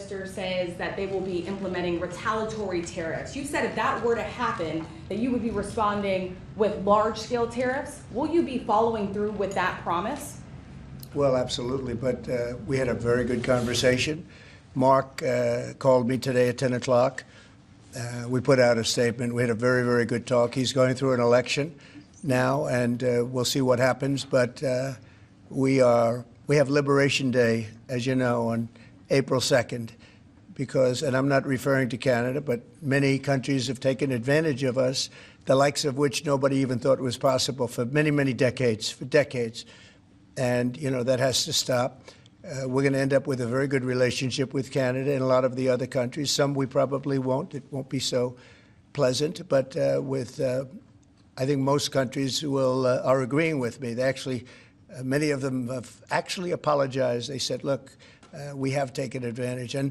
Minister says that they will be implementing retaliatory tariffs. You said if that were to happen, that you would be responding with large-scale tariffs. Will you be following through with that promise? Well, absolutely, but we had a very good conversation. Mark called me today at 10 o'clock. We put out a statement. We had a very, very good talk. He's going through an election now, and we'll see what happens, but we have Liberation Day, as you know, on April 2nd, because, and I'm not referring to Canada, but many countries have taken advantage of us, the likes of which nobody even thought was possible for many, many decades, for decades. And, you know, that has to stop. We're going to end up with a very good relationship with Canada and a lot of the other countries. Some we probably won't. It won't be so pleasant. But I think most countries are agreeing with me. They actually, many of them have actually apologized. They said, look, we have taken advantage. And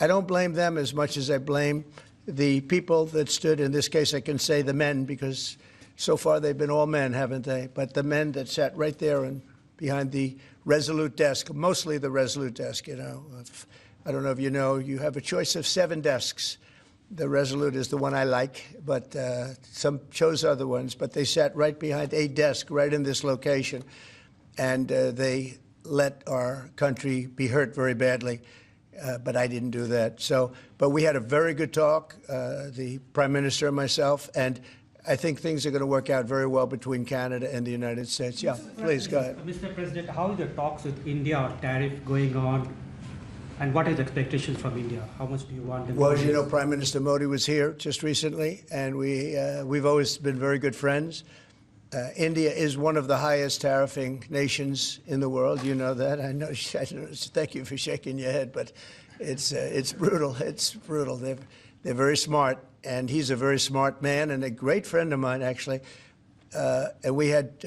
I don't blame them as much as I blame the people that stood. In this case, I can say the men, because so far they've been all men, haven't they? But the men that sat right there and behind the Resolute desk, mostly the Resolute desk, you know. I don't know if you know, you have a choice of 7 desks. The Resolute is the one I like, but some chose other ones. But they sat right behind a desk right in this location, and they let our country be hurt very badly. But I didn't do that. So, but we had a very good talk, the Prime Minister and myself, and I think things are going to work out very well between Canada and the United States. Yeah, please, go ahead. Mr. President, how are the talks with India on tariff going on, and what is the expectation from India? How much do you want them? Well, as you know, Prime Minister Modi was here just recently, and we've always been very good friends. India is one of the highest tariffing nations in the world. You know that. I know. Thank you for shaking your head, but it's brutal. It's brutal. They're very smart, and he's a very smart man and a great friend of mine, actually. And we had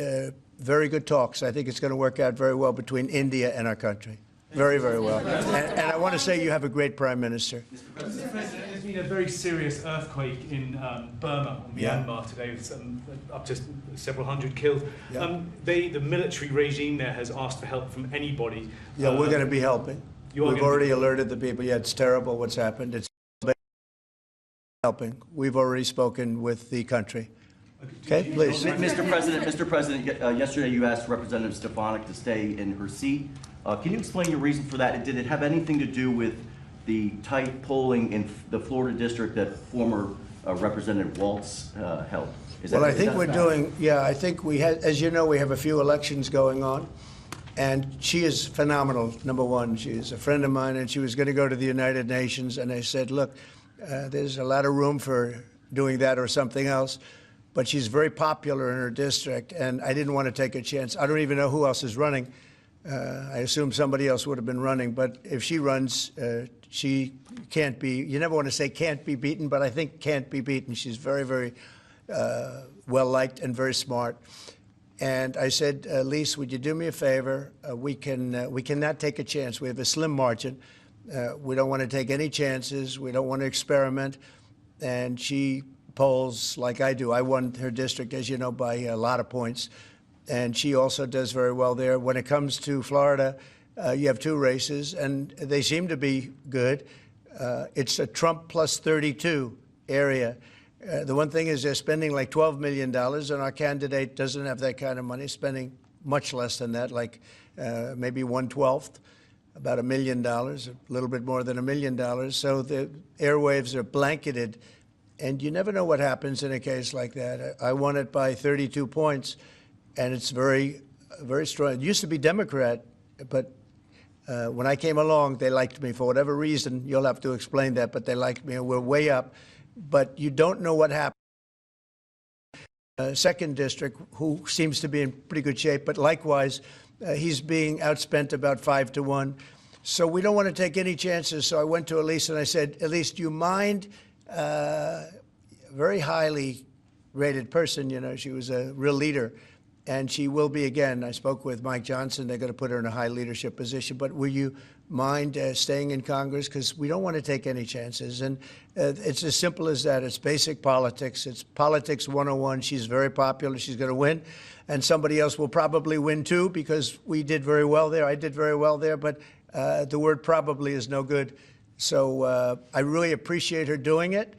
very good talks. I think it's going to work out very well between India and our country. Very, very well. And I want to say you have a great Prime Minister. Mr. President, there's been a very serious earthquake in Burma, Myanmar today, with up to several hundred killed. Yeah. The military regime there has asked for help from anybody. Yeah, we're going to be helping. We've already alerted the people. Yeah, it's terrible what's happened. It's helping. We've already spoken with the country. Okay, please. Mr. President, yesterday you asked Representative Stefanik to stay in her seat. Can you explain your reason for that? Did it have anything to do with the tight polling in the Florida district that former Representative Waltz held? Well, I think we're doing, I think we had, as you know, we have a few elections going on. And she is phenomenal, number one. She is a friend of mine, and she was going to go to the United Nations. And I said, look, there's a lot of room for doing that or something else. But she's very popular in her district, and I didn't want to take a chance. I don't even know who else is running. I assume somebody else would have been running. But if she runs, she can't be, you never want to say can't be beaten, but I think can't be beaten. She's very, very well-liked and very smart. And I said, Lise, would you do me a favor? We cannot take a chance. We have a slim margin. We don't want to take any chances. We don't want to experiment. And she polls like I do. I won her district, as you know, by a lot of points. And she also does very well there. When it comes to Florida, you have 2 races, and they seem to be good. It's a Trump plus 32 area. The one thing is they're spending like $12 million, and our candidate doesn't have that kind of money, spending much less than that, like maybe 1/12, about $1 million, a little bit more than $1 million. So the airwaves are blanketed, and you never know what happens in a case like that. I won it by 32 points, and it's very, very strong. It used to be Democrat, but when I came along, they liked me for whatever reason. You'll have to explain that, but they liked me, and we're way up. But you don't know what happened. Second district, who seems to be in pretty good shape, but likewise, he's being outspent about 5-1. So we don't want to take any chances. So I went to Elise and I said, Elise, do you mind? Very highly rated person, you know, she was a real leader. And she will be again. I spoke with Mike Johnson. They're going to put her in a high leadership position. But will you mind staying in Congress? Because we don't want to take any chances. And it's as simple as that. It's basic politics. It's politics 101. She's very popular. She's going to win. And somebody else will probably win, too, because we did very well there. I did very well there. But the word probably is no good So I really appreciate her doing it.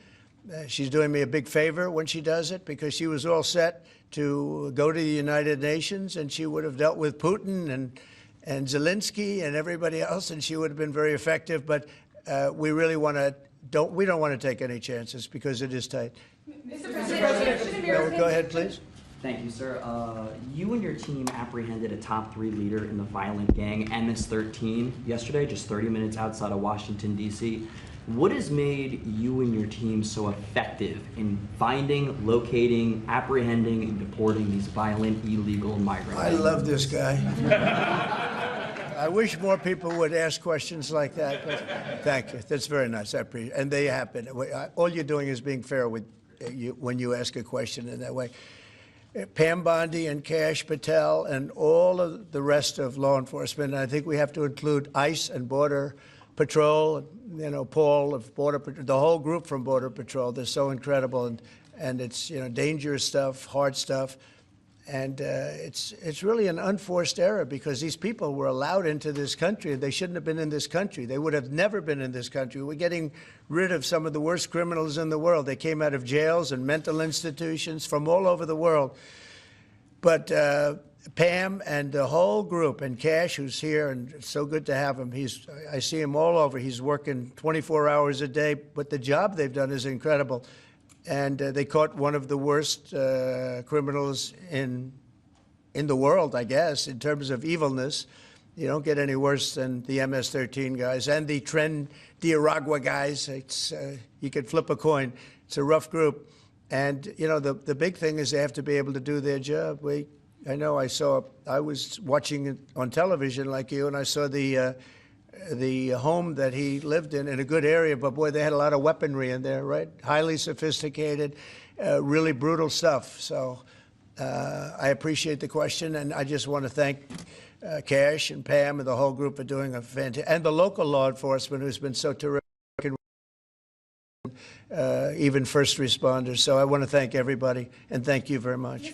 She's doing me a big favor when she does it, because she was all set to go to the United Nations, and she would have dealt with Putin and Zelensky and everybody else, and she would have been very effective. But we really don't want to take any chances, because it is tight. Mr. President, No, go ahead, please. Thank you, sir. You and your team apprehended a top 3 leader in the violent gang MS-13 yesterday, just 30 minutes outside of Washington, D.C. What has made you and your team so effective in finding, locating, apprehending, and deporting these violent, illegal migrants? I love this guy. I wish more people would ask questions like that. But thank you. That's very nice. I appreciate it. And they happen. All you're doing is being fair with you when you ask a question in that way. Pam Bondi and Cash Patel and all of the rest of law enforcement. And I think we have to include ICE and Border Patrol, you know, Paul of Border Patrol, the whole group from Border Patrol. They're so incredible, and it's, you know, dangerous stuff, hard stuff. And it's really an unforced error, because these people were allowed into this country. They shouldn't have been in this country. They would have never been in this country. We're getting rid of some of the worst criminals in the world. They came out of jails and mental institutions from all over the world. But Pam and the whole group, and Cash, who's here, and it's so good to have him. I see him all over. He's working 24 hours a day, but the job they've done is incredible. And they caught one of the worst criminals in the world, I guess, in terms of evilness. You don't get any worse than the MS-13 guys and the Tren de Aragua guys. It's you could flip a coin. It's a rough group. And, you know, the big thing is they have to be able to do their job. I know I was watching it on television like you, and I saw the home that he lived in a good area, but boy, they had a lot of weaponry in there, right? Highly sophisticated, really brutal stuff. So I appreciate the question, and I just want to thank Cash and Pam and the whole group for doing a fantastic, and the local law enforcement who's been so terrific, even first responders. So I want to thank everybody, and thank you very much.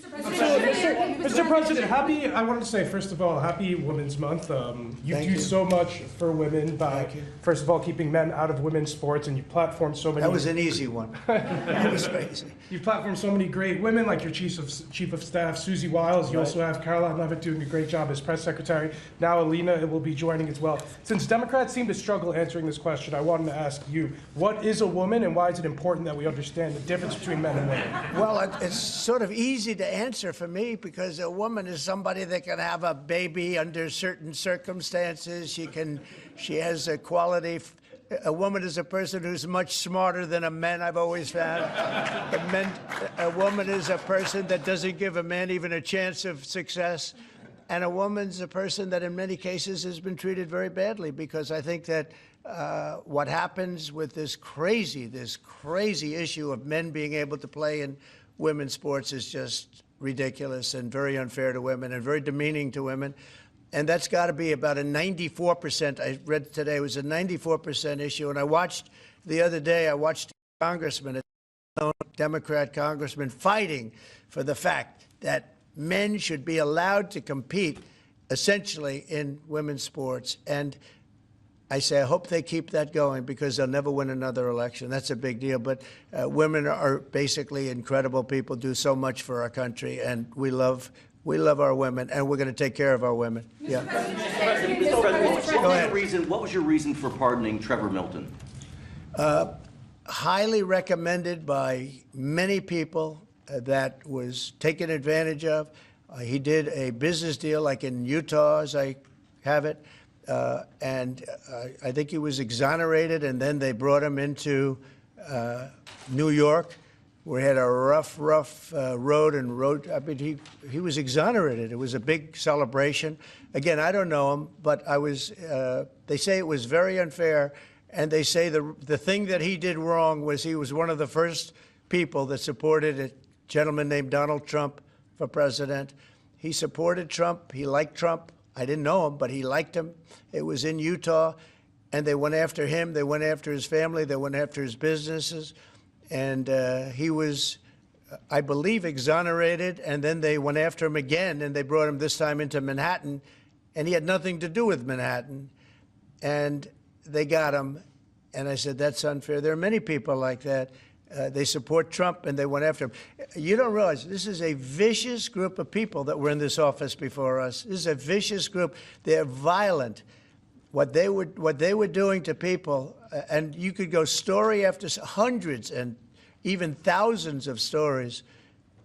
Mr. President, I want to say, first of all, happy Women's Month. You do so much for women by, first of all, keeping men out of women's sports, and you platform so many. That was an easy one. That was crazy. You've platformed so many great women, like your Chief of Staff, Susie Wiles. You also have Caroline Levitt doing a great job as press secretary. Now Alina will be joining as well. Since Democrats seem to struggle answering this question, I wanted to ask you, what is a woman, and why is it important that we understand the difference between men and women? Well, it's sort of easy to answer for me, because a woman is somebody that can have a baby under certain circumstances. She has a quality. A woman is a person who's much smarter than a man, I've always found. A woman is a person that doesn't give a man even a chance of success. And a woman's a person that in many cases has been treated very badly, because I think that what happens with this crazy issue of men being able to play in women's sports is just ridiculous and very unfair to women and very demeaning to women. And that's got to be about a 94%. I read today it was a 94% issue. And I watched the other day, a congressman, a Democrat congressman, fighting for the fact that men should be allowed to compete essentially in women's sports. And I say, I hope they keep that going, because they'll never win another election. That's a big deal. But women are basically incredible people, do so much for our country, and we love our women, and we're going to take care of our women. Yeah. Mr. President, what was your reason for pardoning Trevor Milton? Highly recommended by many people, that was taken advantage of. He did a business deal like in Utah, as I have it. And I think he was exonerated, and then they brought him into New York, where he had a rough road. I mean, he was exonerated. It was a big celebration. Again, I don't know him, but they say it was very unfair, and they say the thing that he did wrong was he was one of the first people that supported a gentleman named Donald Trump for president. He supported Trump. He liked Trump. I didn't know him, but he liked him. It was in Utah, and they went after him. They went after his family. They went after his businesses. And he was, I believe, exonerated, and then they went after him again, and they brought him this time into Manhattan, and he had nothing to do with Manhattan. And they got him, And I said, that's unfair. There are many people like that. They support Trump, and they went after him. You don't realize this is a vicious group of people that were in this office before us. This is a vicious group. They're violent. What they were doing to people, and you could go story after hundreds and even thousands of stories,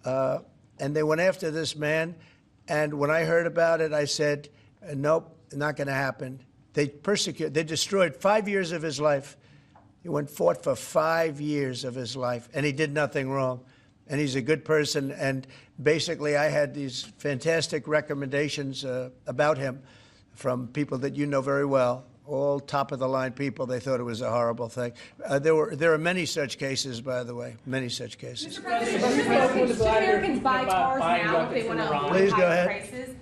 and they went after this man. And when I heard about it, I said, nope, not going to happen. They destroyed 5 years of his life. He fought for 5 years of his life, and he did nothing wrong. And he's a good person. And basically, I had these fantastic recommendations about him from people that you know very well, all top-of-the-line people. They thought it was a horrible thing. There are many such cases, by the way, many such cases. Mr. President, should Americans buy cars now if they want to avoid Please go higher ahead. prices?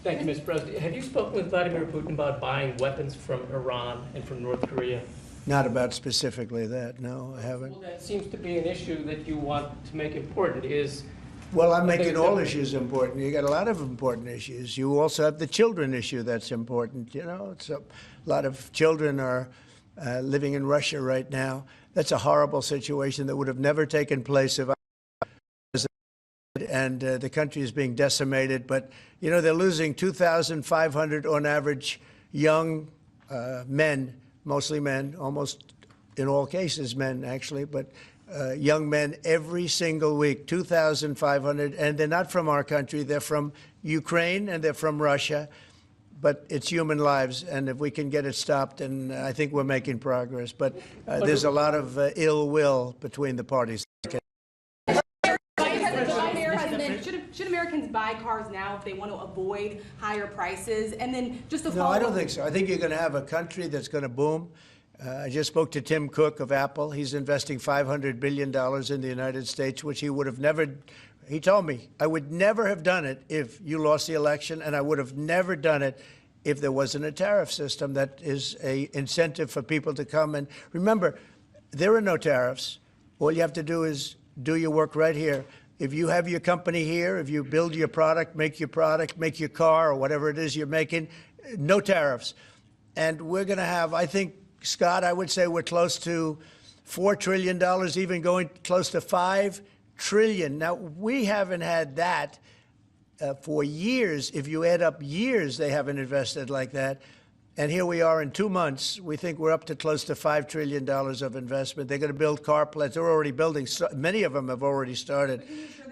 Thank you, Mr. President. Have you spoken with Vladimir Putin about buying weapons from Iran and from North Korea? Not about specifically that, no, I haven't. Well, that seems to be an issue that you want to make important is... Well, I'm making all issues important. You got a lot of important issues. You also have the children issue that's important. You know, a lot of children are living in Russia right now. That's a horrible situation that would have never taken place if I was and the country is being decimated. But, you know, they're losing 2,500 on average young men, mostly men, almost in all cases men, actually, but young men every single week, 2,500, and they're not from our country. They're from Ukraine and they're from Russia, but it's human lives, and if we can get it stopped, and I think we're making progress. But there's a lot of ill will between the parties. Should Americans buy cars now if they want to avoid higher prices? And then just to No, follow I don't up- think so. I think you're going to have a country that's going to boom. I just spoke to Tim Cook of Apple. He's investing $500 billion in the United States, which he would have never, he told me, I would never have done it if you lost the election, and I would have never done it if there wasn't a tariff system that is an incentive for people to come. And remember, there are no tariffs. All you have to do is do your work right here. If you have your company here, if you build your product, make your car, or whatever it is you're making, no tariffs. And we're going to have, I think, Scott, I would say we're close to $4 trillion, even going close to $5 trillion. Now, we haven't had that for years. If you add up years, they haven't invested like that. And here we are in 2 months. We think we're up to close to $5 trillion of investment. They're going to build car plants. They're already building. Many of them have already started.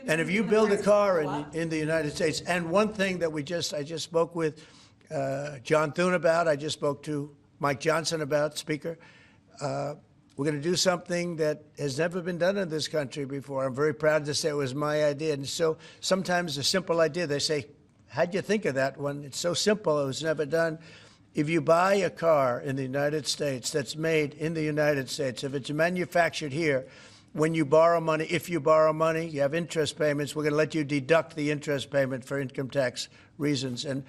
And if you build a car in the United States, and one thing that I just spoke with John Thune about, I just spoke to Mike Johnson about, Speaker, we're going to do something that has never been done in this country before. I'm very proud to say it was my idea. And so sometimes a simple idea, they say, how'd you think of that one? It's so simple, it was never done. If you buy a car in the United States that's made in the United States, if it's manufactured here, when you borrow money, if you borrow money, you have interest payments, we're going to let you deduct the interest payment for income tax reasons. And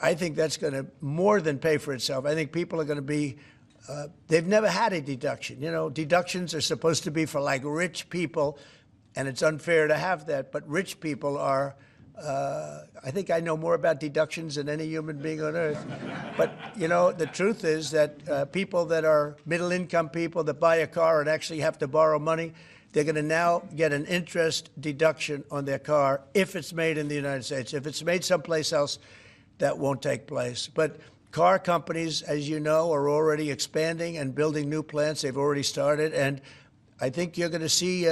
I think that's going to more than pay for itself. I think people are going to be, they've never had a deduction. You know, deductions are supposed to be for like rich people, and it's unfair to have that. But rich people are, I think I know more about deductions than any human being on earth. But, you know, the truth is that people that are middle-income people that buy a car and actually have to borrow money, they're going to now get an interest deduction on their car if it's made in the United States. If it's made someplace else, that won't take place. But car companies, as you know, are already expanding and building new plants. They've already started. And I think you're going to see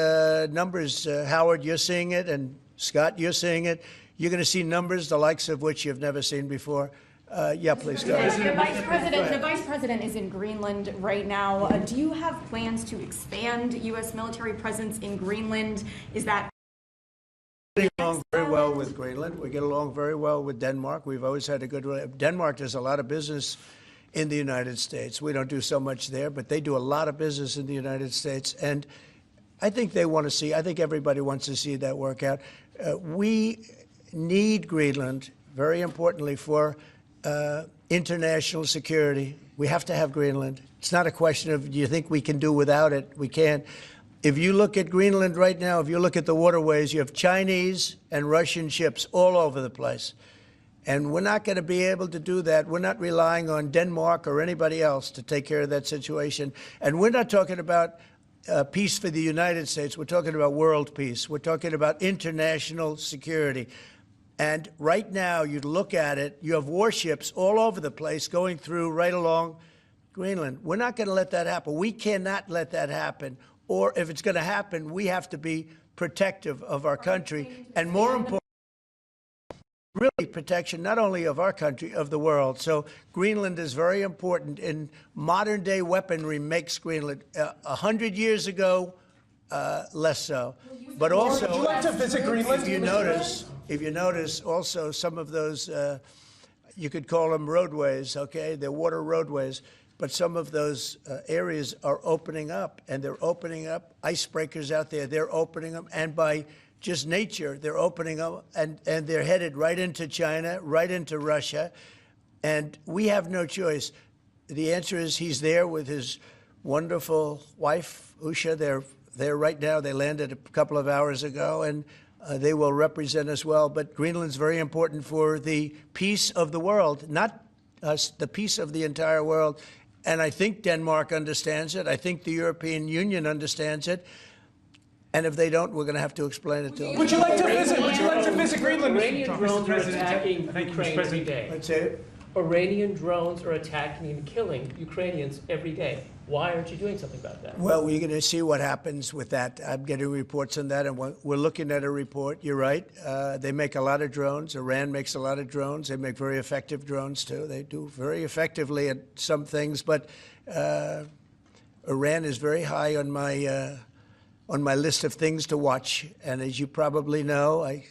numbers. Howard, you're seeing it, and Scott, you're seeing it. You're going to see numbers the likes of which you've never seen before. Yeah, please go ahead. The vice president is in Greenland right now. Do you have plans to expand U.S. military presence in Greenland? Is that Getting along very well with Greenland. We get along very well with Denmark. We've always had a good. Denmark does a lot of business in the United States. We don't do so much there, but they do a lot of business in the United States, and I think they want to see. I think everybody wants to see that work out. We need Greenland, very importantly, for international security. We have to have Greenland. It's not a question of, do you think we can do without it? We can. If you look at Greenland right now, if you look at the waterways, you have Chinese and Russian ships all over the place. And we're not going to be able to do that. We're not relying on Denmark or anybody else to take care of that situation. And we're not talking about peace for the United States. We're talking about world peace. We're talking about international security. And right now, you look at it, you have warships all over the place going through right along Greenland. We're not going to let that happen. We cannot let that happen. Or if it's going to happen, we have to be protective of our country. And more important, really protection not only of our country, of the world. So Greenland is very important. In modern day weaponry makes Greenland 100 years ago, less so. But also, Would you like to visit Greenland? if you notice, also some of those, you could call them roadways, okay? They're water roadways. But some of those areas are opening up, and they're opening up icebreakers out there. They're opening them, and by just nature, they're opening up, and they're headed right into China, right into Russia, and we have no choice. The answer is he's there with his wonderful wife, Usha. They're there right now. They landed a couple of hours ago, and they will represent us well. But Greenland's very important for the peace of the world, not us, the peace of the entire world. And I think Denmark understands it. I think the European Union understands it. And if they don't, we're going to have to explain it to them. Would you like to visit? Would you like to visit Greenland, Mr. Iranian Trump? drones are President, attacking thank you, Mr. Ukraine every President. day. Let's say it. Iranian drones are attacking and killing Ukrainians every day. Why aren't you doing something about that? Well, we're going to see what happens with that. I'm getting reports on that, and we're looking at a report. You're right. They make a lot of drones. Iran makes a lot of drones. They make very effective drones, too. They do very effectively at some things, but Iran is very high on my list of things to watch. And as you probably know, I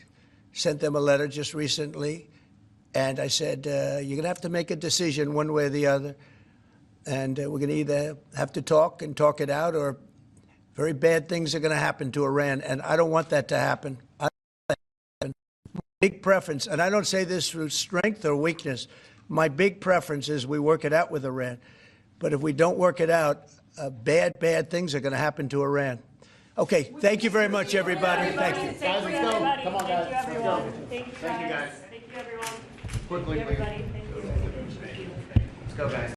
sent them a letter just recently, and I said, you're going to have to make a decision one way or the other. And we're going to either have to talk and talk it out, or very bad things are going to happen to Iran. And I don't want that to happen. I don't want that to happen. My big preference, and I don't say this through strength or weakness, my big preference is we work it out with Iran. But if we don't work it out, bad things are going to happen to Iran. Okay, thank you very much, everybody. Thank you. Guys, let's go. Come on, guys. Thank you, everyone. Thank you, guys. Thank you, everyone. Quickly, everybody. Thank you. Let's go, guys.